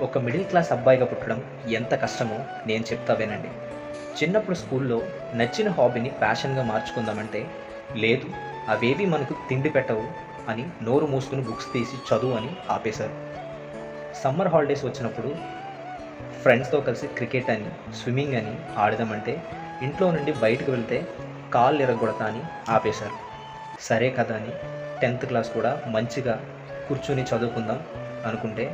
ఒక middle class అబ్బాయిగా పుట్టడం ఎంత కష్టమో నేను చెప్తా వినండి. చిన్నప్పుడు స్కూల్లో నచ్చిన హాబీని ప్యాషన్గా మార్చుకుందామంటే, లేదు అవేవి మనకు తిండి పెట్టవు అని నోరు మూసుకుని బుక్స్ తీసి చదువు అని ఆపేశారు. సమ్మర్ హాలిడేస్ వచ్చినప్పుడు ఫ్రెండ్స్తో కలిసి క్రికెట్ అని, స్విమ్మింగ్ అని ఆడదామంటే ఇంట్లో నుండి బయటకు వెళ్తే కాళ్ళు ఇరగొడతా అని ఆపేశారు. సరే కదా అని 10th క్లాస్ కూడా మంచిగా కూర్చుని చదువుకుందాం అనుకుంటే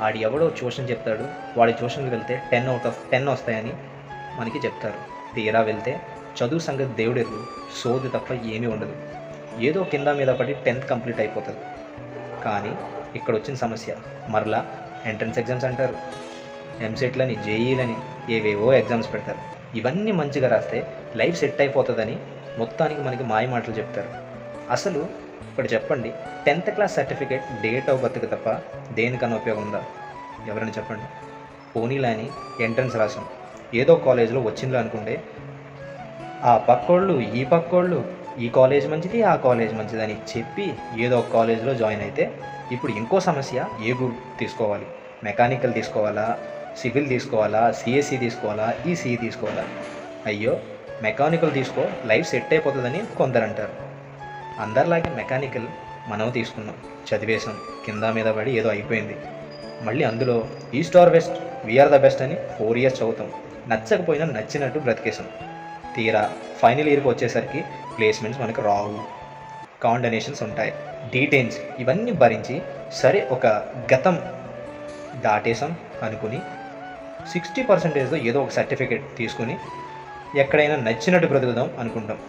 ఆడు ఎవడో ట్యూషన్ చెప్తాడు, వాడి ట్యూషన్కి వెళ్తే 10 out of 10 వస్తాయని మనకి చెప్తారు. తీరా వెళ్తే చదువు సంగతి దేవుడెరుగు, సోది తప్ప ఏమీ ఉండదు. ఏదో కింద మీద పడి 10th కంప్లీట్ అయిపోతుంది. కానీ ఇక్కడ వచ్చిన సమస్య, మరలా ఎంట్రన్స్ ఎగ్జామ్స్ అంటారు, ఎంసెట్లని, జేఈలని ఏవేవో ఎగ్జామ్స్ పెడతారు. ఇవన్నీ మంచిగా రాస్తే లైఫ్ సెట్ అయిపోతుందని మొత్తానికి మనకి మాయ మాటలు చెప్తారు. అసలు ఇప్పుడు చెప్పండి, 10th class certificate date of బర్త్కి తప్ప దేనికన్నా ఉపయోగం ఉందా? ఎవరైనా చెప్పండి. పోనీలా అని ఎంట్రన్స్ రాసాం, ఏదో కాలేజ్లో వచ్చిందో అనుకుంటే ఆ పక్కోళ్ళు ఈ పక్కోళ్ళు ఈ కాలేజ్ మంచిది ఆ కాలేజ్ మంచిదని చెప్పి ఏదో ఒక కాలేజ్లో జాయిన్ అయితే ఇప్పుడు ఇంకో సమస్య, ఏ గ్రూప్ తీసుకోవాలి? మెకానికల్ తీసుకోవాలా, సివిల్ తీసుకోవాలా, సిఎస్సి తీసుకోవాలా, ఈసీఈ తీసుకోవాలా? అయ్యో మెకానికల్ తీసుకో, లైఫ్ సెట్ అయిపోతుందని కొందరు అంటారు. అందరిలాగే మెకానికల్ మనం తీసుకున్నాం, చదివేసాం, కింద మీద పడి ఏదో అయిపోయింది. మళ్ళీ అందులో east or west, we are the best అని 4 years చదువుతాం, నచ్చకపోయినా నచ్చినట్టు బ్రతికేసాం. తీరా ఫైనల్ ఇయర్కి వచ్చేసరికి ప్లేస్మెంట్స్ మనకు రావు, కాండనేషన్స్ ఉంటాయి, డీటెయిల్స్, ఇవన్నీ భరించి సరే ఒక గతం దాటేసాం అనుకుని 60% ఏదో ఒక సర్టిఫికేట్ తీసుకుని ఎక్కడైనా నచ్చినట్టు బ్రతుకుదాం అనుకుంటాం.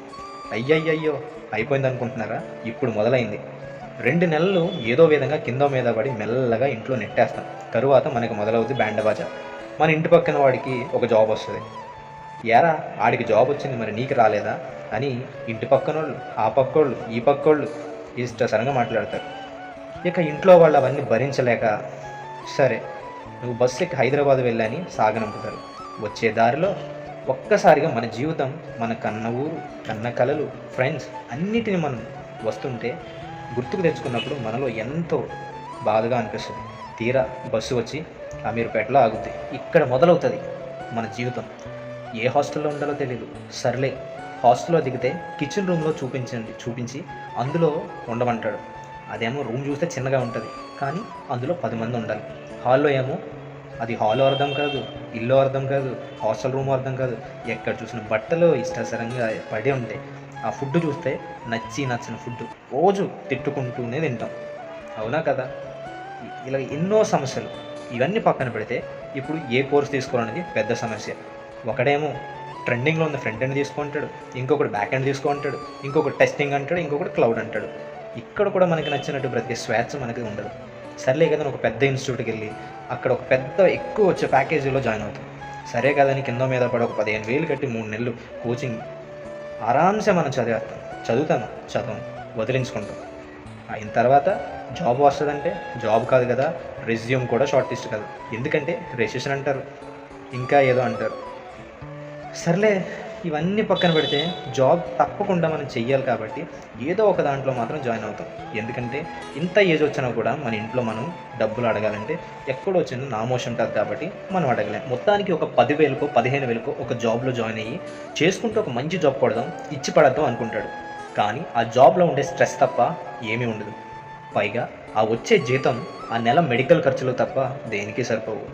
అయ్యయ్యో అయిపోయింది అనుకుంటున్నారా? ఇప్పుడు మొదలైంది. 2 నెలలు ఏదో విధంగా కింద మీద పడి మెల్లగా ఇంట్లో నెట్టేస్తాం. తరువాత మనకు మొదలవుతుంది బ్యాండబాజా. మన ఇంటి పక్కన వాడికి ఒక జాబ్ వస్తుంది. యారా ఆడికి జాబ్ వచ్చింది, మరి నీకు రాలేదా అని ఇంటి పక్కనోళ్ళు, ఆ పక్కోళ్ళు, ఈ పక్కోళ్ళు ఇష్టసరంగా మాట్లాడతారు. ఇక ఇంట్లో వాళ్ళు అవన్నీ భరించలేక సరే నువ్వు బస్సు ఎక్కి హైదరాబాద్ వెళ్ళని సాగనంపుతారు. వచ్చే దారిలో ఒక్కసారిగా మన జీవితం, మన కన్న ఊరు, కన్న కలలు, ఫ్రెండ్స్ అన్నిటిని మనం వస్తుంటే గుర్తుకు తెచ్చుకున్నప్పుడు మనలో ఎంతో బాధగా అనిపిస్తుంది. తీరా బస్సు వచ్చి అమీర్పేటలో ఆగుద్ది. ఇక్కడ మొదలవుతుంది మన జీవితం. ఏ హాస్టల్లో ఉండాలో తెలియదు. సర్లే హాస్టల్లో దిగితే కిచెన్ రూమ్లో చూపించి అందులో ఉండమంటాడు. అదేమో రూమ్ చూస్తే చిన్నగా ఉంటుంది, కానీ అందులో 10 మంది ఉండాలి. హాల్లో ఏమో అది హాల్లో అర్థం కాదు, ఇల్లు అర్థం కాదు, హాస్టల్ రూమ్ అర్థం కాదు. ఎక్కడ చూసిన బట్టలు ఇష్టసరంగా పడి ఉంటాయి. ఆ ఫుడ్ చూస్తే నచ్చిన ఫుడ్ రోజు తిట్టుకుంటూనే తింటాం. అవునా కదా? ఇలా ఎన్నో సమస్యలు. ఇవన్నీ పక్కన పెడితే ఇప్పుడు ఏ కోర్స్ తీసుకోవాలనేది పెద్ద సమస్య. ఒకడేమో ట్రెండింగ్లో ఉన్న ఫ్రంట్ ఎండ్ తీసుకుంటాడు, ఇంకొకటి బ్యాక్ ఎండ్ తీసుకుంటాడు, ఇంకొకటి టెస్టింగ్ అంటాడు, ఇంకొకటి క్లౌడ్ అంటాడు. ఇక్కడ కూడా మనకి నచ్చినట్టు బ్రతికే స్వేచ్ఛ మనకి ఉండదు. సర్లే కదా ఒక పెద్ద ఇన్స్టిట్యూట్కి వెళ్ళి అక్కడ ఒక పెద్ద ఎక్కువ వచ్చే ప్యాకేజీలో జాయిన్ అవుతాం. సరే కదా అని కింద మీద పడి ఒక 15,000 కట్టి 3 నెలలు కోచింగ్ ఆరామ్సే మనం చదువుతాం, వదిలించుకుంటాం. అయిన తర్వాత జాబ్ వస్తుందంటే జాబ్ కాదు కదా, రెజ్యూమ్ కూడా షార్ట్ లిస్ట్ కాదు, ఎందుకంటే రెసిషన్ అంటారు, ఇంకా ఏదో అంటారు. సర్లే ఇవన్నీ పక్కన పెడితే జాబ్ తప్పకుండా మనం చెయ్యాలి కాబట్టి ఏదో ఒక దాంట్లో మాత్రం జాయిన్ అవుతాం. ఎందుకంటే ఇంత ఏజ్ వచ్చినా కూడా మన ఇంట్లో మనం డబ్బులు అడగాలంటే ఎక్కడో వచ్చిందో నామోషం ఉంటుంది కాబట్టి మనం అడగలేం. మొత్తానికి ఒక 10,000కో 15,000కో ఒక జాబ్లో జాయిన్ అయ్యి చేసుకుంటూ ఒక మంచి జాబ్ కొడదాం, ఇచ్చి పడద్దాం అనుకుంటాడు. కానీ ఆ జాబ్లో ఉండే స్ట్రెస్ తప్ప ఏమీ ఉండదు. పైగా ఆ వచ్చే జీతం ఆ నెల మెడికల్ ఖర్చులు తప్ప దేనికి సరిపోవు.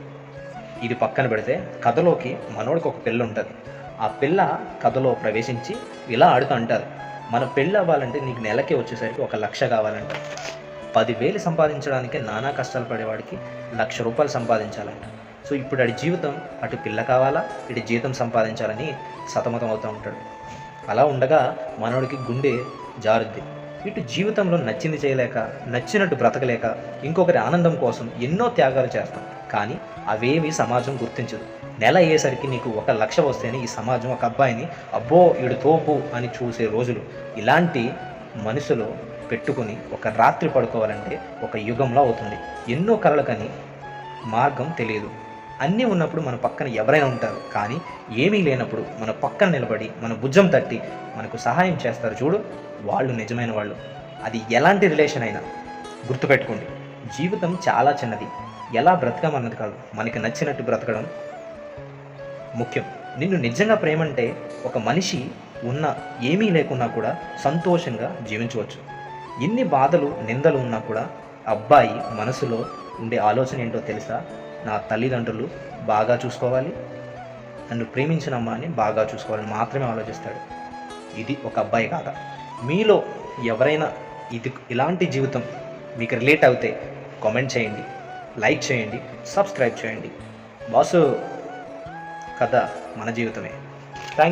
ఇది పక్కన పెడితే కథలోకి మనోడికి ఒక పిల్ల ఉంటుంది. ఆ పిల్ల కథలో ప్రవేశించి ఇలా ఆడుతూ అంటారు, మన పెళ్ళి అవ్వాలంటే నీకు నెలకే వచ్చేసరికి 1,00,000 కావాలంట. 10,000 సంపాదించడానికి నానా కష్టాలు పడేవాడికి 1,00,000 రూపాయలు సంపాదించాలంట. సో ఇప్పుడు ఆడి జీవితం అటు పిల్ల కావాలా, ఇటు జీతం సంపాదించాలని సతమతం అవుతూ ఉంటాడు. అలా ఉండగా మనోడికి గుండె జారుద్ది. ఇటు జీవితంలో నచ్చింది చేయలేక, నచ్చినట్టు బ్రతకలేక, ఇంకొకరి ఆనందం కోసం ఎన్నో త్యాగాలు చేస్తాం. కానీ అవేవి సమాజం గుర్తించదు. నెల అయ్యేసరికి నీకు 1,00,000 వస్తేనే ఈ సమాజం ఒక అబ్బాయిని అబ్బో ఈడు తోపు అని చూసే రోజులు. ఇలాంటి మనసులో పెట్టుకుని ఒక రాత్రి పడుకోవాలంటే ఒక యుగంలో అవుతుంది. ఎన్నో కలలు కానీ మార్గం తెలియదు. అన్నీ ఉన్నప్పుడు మన పక్కన ఎవరైనా ఉంటారు, కానీ ఏమీ లేనప్పుడు మన పక్కన నిలబడి మన భుజం తట్టి మనకు సహాయం చేస్తారు చూడు, వాళ్ళు నిజమైన వాళ్ళు. అది ఎలాంటి రిలేషన్ అయినా గుర్తుపెట్టుకోండి, జీవితం చాలా చిన్నది. ఎలా బ్రతకమన్నది కాదు, మనకి నచ్చినట్టు బ్రతకడం ముఖ్యం. నిన్ను నిజంగా ప్రేమంటే ఒక మనిషి ఉన్న ఏమీ లేకున్నా కూడా సంతోషంగా జీవించవచ్చు. ఎన్ని బాధలు నిందలు ఉన్నా కూడా అబ్బాయి మనసులో ఉండే ఆలోచన ఏంటో తెలుసా? నా తల్లిదండ్రులు బాగా చూసుకోవాలి, నన్ను ప్రేమించిన అమ్మాని బాగా చూసుకోవాలని మాత్రమే ఆలోచిస్తాడు. ఇది ఒక అబ్బాయి కాదా? మీలో ఎవరైనా ఇలాంటి జీవితం మీకు రిలేట్ అవుతే కామెంట్ చేయండి, లైక్ చేయండి, సబ్స్క్రైబ్ చేయండి. బాసు కథ మన జీవితమే. థ్యాంక్